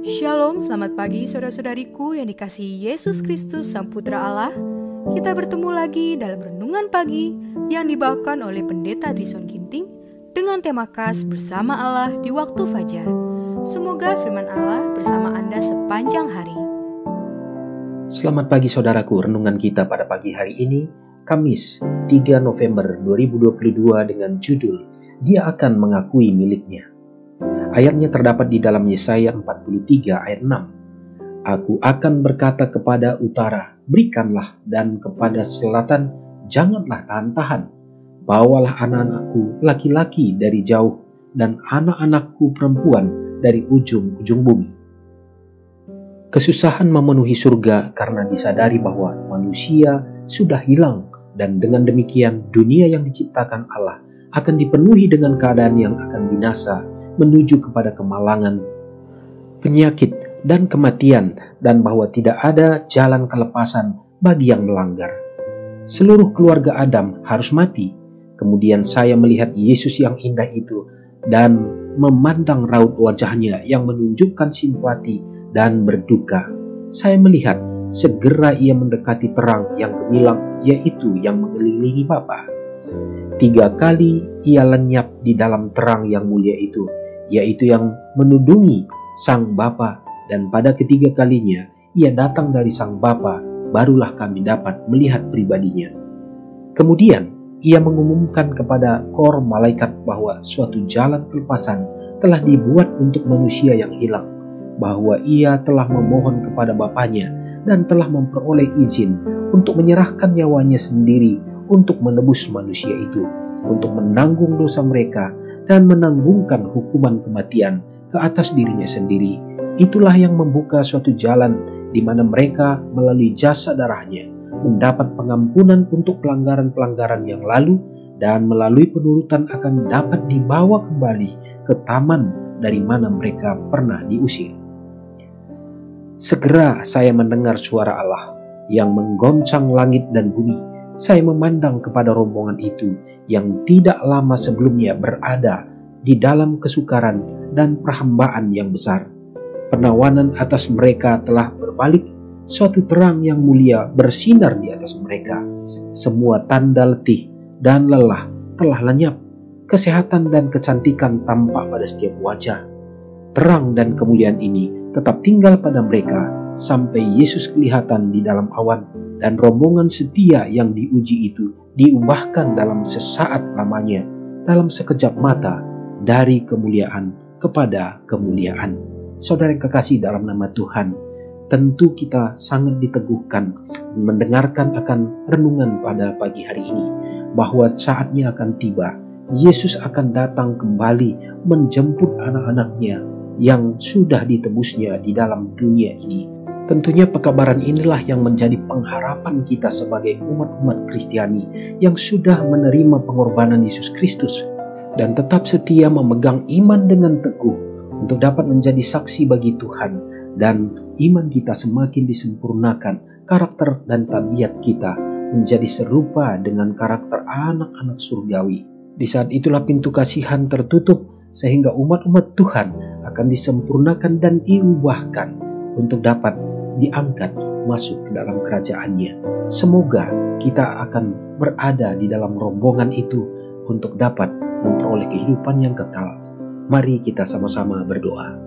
Shalom, selamat pagi saudara-saudariku yang dikasihi Yesus Kristus Sang Putra Allah. Kita bertemu lagi dalam Renungan Pagi yang dibawakan oleh Pendeta Trison Ginting dengan tema khas Bersama Allah di Waktu Fajar. Semoga firman Allah bersama Anda sepanjang hari. Selamat pagi saudaraku, renungan kita pada pagi hari ini, Kamis 3 November 2022 dengan judul Dia akan mengakui miliknya. Ayatnya terdapat di dalam Yesaya 43 ayat 6. Aku akan berkata kepada utara, berikanlah, dan kepada selatan, janganlah tahan-tahan. Bawalah anak-anakku laki-laki dari jauh, dan anak-anakku perempuan dari ujung-ujung bumi. Kesusahan memenuhi surga karena disadari bahwa manusia sudah hilang, dan dengan demikian dunia yang diciptakan Allah akan dipenuhi dengan keadaan yang akan binasa, menuju kepada kemalangan, penyakit, dan kematian, dan bahwa tidak ada jalan kelepasan bagi yang melanggar. Seluruh keluarga Adam harus mati. Kemudian saya melihat Yesus yang indah itu dan memandang raut wajahnya yang menunjukkan simpati dan berduka. Saya melihat segera ia mendekati terang yang gemilang, yaitu yang mengelilingi Bapa. 3 kali ia lenyap di dalam terang yang mulia itu, yaitu yang menudungi Sang Bapa, dan pada ketiga kalinya ia datang dari Sang Bapa, barulah kami dapat melihat pribadinya. Kemudian ia mengumumkan kepada kor malaikat bahwa suatu jalan kelepasan telah dibuat untuk manusia yang hilang, bahwa ia telah memohon kepada Bapanya dan telah memperoleh izin untuk menyerahkan nyawanya sendiri untuk menebus manusia itu, untuk menanggung dosa mereka dan menanggungkan hukuman kematian ke atas dirinya sendiri. Itulah yang membuka suatu jalan di mana mereka melalui jasa darahnya mendapat pengampunan untuk pelanggaran-pelanggaran yang lalu, dan melalui penurutan akan dapat dibawa kembali ke taman dari mana mereka pernah diusir. Segera saya mendengar suara Allah yang menggoncang langit dan bumi. Saya memandang kepada rombongan itu yang tidak lama sebelumnya berada di dalam kesukaran dan perhambaan yang besar. Penawanan atas mereka telah berbalik, suatu terang yang mulia bersinar di atas mereka. Semua tanda letih dan lelah telah lenyap. Kesehatan dan kecantikan tampak pada setiap wajah. Terang dan kemuliaan ini tetap tinggal pada mereka sampai Yesus kelihatan di dalam awan, dan rombongan setia yang diuji itu diubahkan dalam sesaat lamanya, dalam sekejap mata, dari kemuliaan kepada kemuliaan. Saudara yang kekasih dalam nama Tuhan, tentu kita sangat diteguhkan mendengarkan akan renungan pada pagi hari ini, bahwa saatnya akan tiba, Yesus akan datang kembali menjemput anak-anaknya yang sudah ditebusnya di dalam dunia ini. Tentunya pekabaran inilah yang menjadi pengharapan kita sebagai umat-umat Kristiani yang sudah menerima pengorbanan Yesus Kristus dan tetap setia memegang iman dengan teguh untuk dapat menjadi saksi bagi Tuhan, dan iman kita semakin disempurnakan, karakter dan tabiat kita menjadi serupa dengan karakter anak-anak surgawi. Di saat itulah pintu kasihan tertutup sehingga umat-umat Tuhan akan disempurnakan dan diubahkan untuk dapat diangkat masuk ke dalam kerajaannya. Semoga kita akan berada di dalam rombongan itu untuk dapat memperoleh kehidupan yang kekal. Mari kita sama-sama berdoa.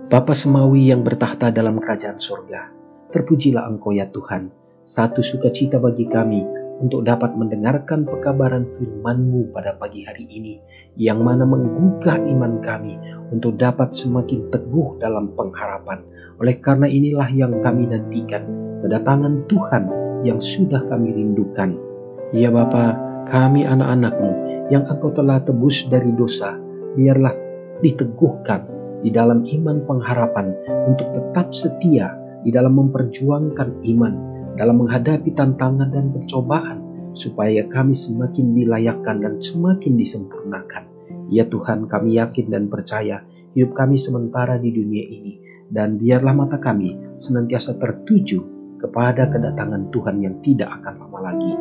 Bapa Semawi yang bertahta dalam kerajaan surga, terpujilah Engkau ya Tuhan. Satu sukacita bagi kami untuk dapat mendengarkan pekabaran firman-Mu pada pagi hari ini, yang mana menggugah iman kami untuk dapat semakin teguh dalam pengharapan. Oleh karena inilah yang kami nantikan, kedatangan Tuhan yang sudah kami rindukan. Ya Bapa, kami anak-anak-Mu yang Engkau telah tebus dari dosa, biarlah diteguhkan di dalam iman pengharapan untuk tetap setia di dalam memperjuangkan iman, dalam menghadapi tantangan dan pencobaan, supaya kami semakin dilayakkan dan semakin disempurnakan. Ya Tuhan, kami yakin dan percaya hidup kami sementara di dunia ini, dan biarlah mata kami senantiasa tertuju kepada kedatangan Tuhan yang tidak akan lama lagi.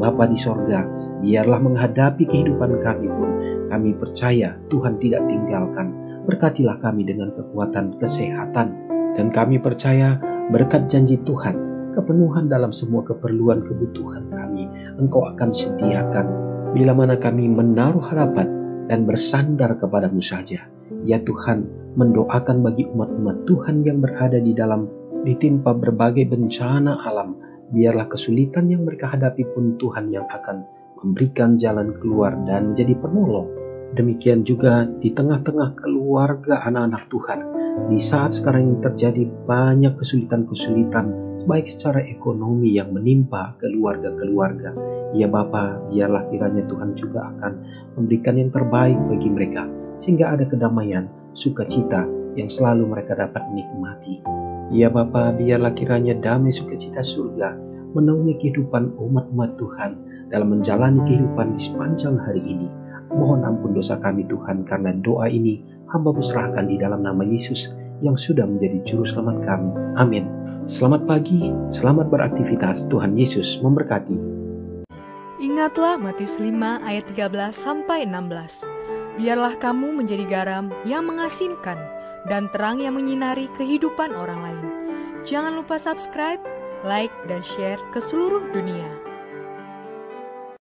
Bapa di sorga, biarlah menghadapi kehidupan kami pun, kami percaya Tuhan tidak tinggalkan. berkatilah kami dengan kekuatan kesehatan. Dan kami percaya berkat janji Tuhan, kepenuhan dalam semua keperluan kebutuhan kami Engkau akan sediakan bila mana kami menaruh harapan dan bersandar kepadamu saja. Ya Tuhan, mendoakan bagi umat-umat Tuhan yang berada ditimpa berbagai bencana alam. Biarlah kesulitan yang mereka hadapi pun Tuhan yang akan memberikan jalan keluar dan menjadi penolong. Demikian juga di tengah-tengah keluarga anak-anak Tuhan. Di saat sekarang ini terjadi banyak kesulitan-kesulitan, baik secara ekonomi yang menimpa keluarga-keluarga. Ya Bapa, biarlah kiranya Tuhan juga akan memberikan yang terbaik bagi mereka, sehingga ada kedamaian, sukacita yang selalu mereka dapat nikmati. Ya Bapa, biarlah kiranya damai sukacita surga menaungi kehidupan umat-umat Tuhan dalam menjalani kehidupan di sepanjang hari ini. Mohon ampun dosa kami Tuhan, karena doa ini hamba-Mu serahkan di dalam nama Yesus yang sudah menjadi juru selamat kami. Amin. Selamat pagi, selamat beraktivitas. Tuhan Yesus memberkati. Ingatlah Matius 5 ayat 13-16. Biarlah kamu menjadi garam yang mengasinkan dan terang yang menyinari kehidupan orang lain. Jangan lupa subscribe, like, dan share ke seluruh dunia.